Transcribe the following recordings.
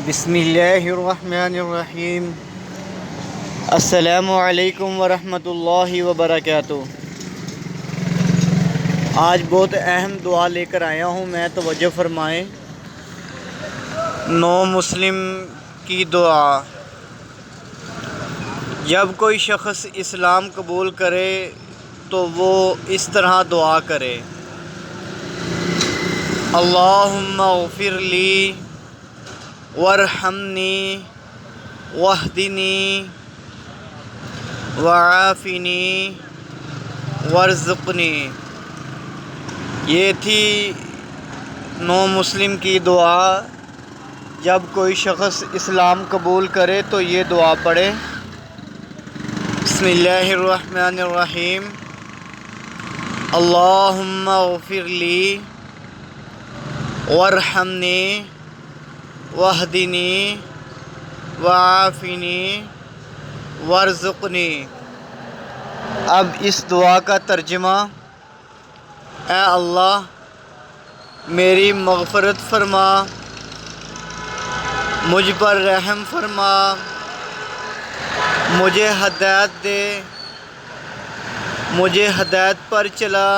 بسم اللہ الرحمن الرحیم۔ السلام علیکم ورحمۃ اللہ وبرکاتہ۔ آج بہت اہم دعا لے کر آیا ہوں میں، توجہ فرمائیں۔ نو مسلم کی دعا۔ جب کوئی شخص اسلام قبول کرے تو وہ اس طرح دعا کرے: اللہم اغفر لی وارحمنی واہدنی وعافنی وارزقنی۔ یہ تھی نو مسلم کی دعا۔ جب کوئی شخص اسلام قبول کرے تو یہ دعا پڑھے: بسم اللہ الرحمن الرحیم، اللہم اغفر لی وارحمنی واہدنی وعافنی وارزقنی۔ اب اس دعا کا ترجمہ: اے اللہ میری مغفرت فرما، مجھ پر رحم فرما، مجھے ہدایت دے، مجھے ہدایت پر چلا،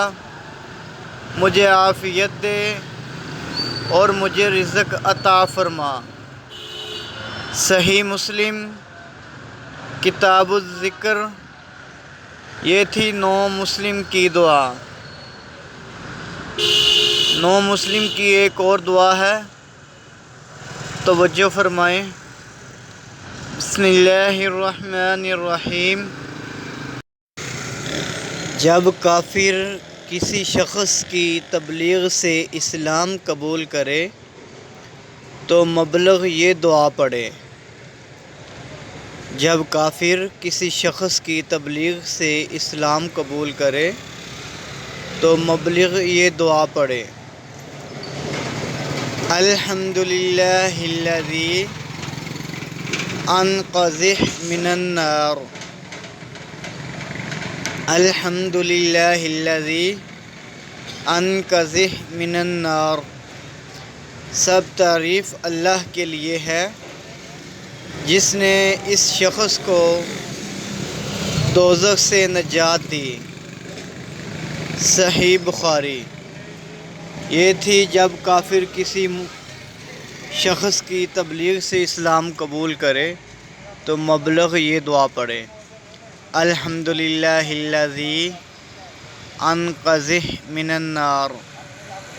مجھے عافیت دے اور مجھے رزق عطا فرما۔ صحیح مسلم کتاب الذکر۔ یہ تھی نو مسلم کی دعا۔ نو مسلم کی ایک اور دعا ہے، توجہ فرمائیں۔ بسم اللہ الرحمن الرحیم۔ جب کافر کسی شخص کی تبلیغ سے اسلام قبول کرے تو مبلغ یہ دعا پڑھے: جب کافر کسی شخص کی تبلیغ سے اسلام قبول کرے تو مبلغ یہ دعا پڑھے: الحمدللہ الذی انقذہ من النار، الحمدللہ الذی انقذہ من النار۔ سب تعریف اللہ کے لیے ہے جس نے اس شخص کو دوزخ سے نجات دی۔ صحیح بخاری۔ یہ تھی جب کافر کسی شخص کی تبلیغ سے اسلام قبول کرے تو مبلغ یہ دعا پڑھے: الحمدللہ الذی انقذہ من النار۔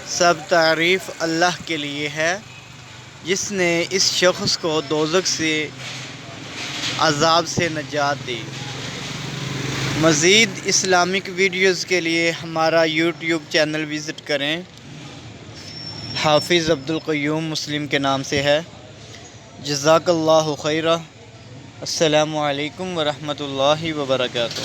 سب تعریف اللہ کے لیے ہے جس نے اس شخص کو دوزخ سے عذاب سے نجات دی۔ مزید اسلامک ویڈیوز کے لیے ہمارا یوٹیوب چینل وزٹ کریں۔ حافظ عبدالقیوم مسلم کے نام سے ہے۔ جزاک اللہ خیرہ۔ السلام علیکم ورحمۃ اللہ وبرکاتہ۔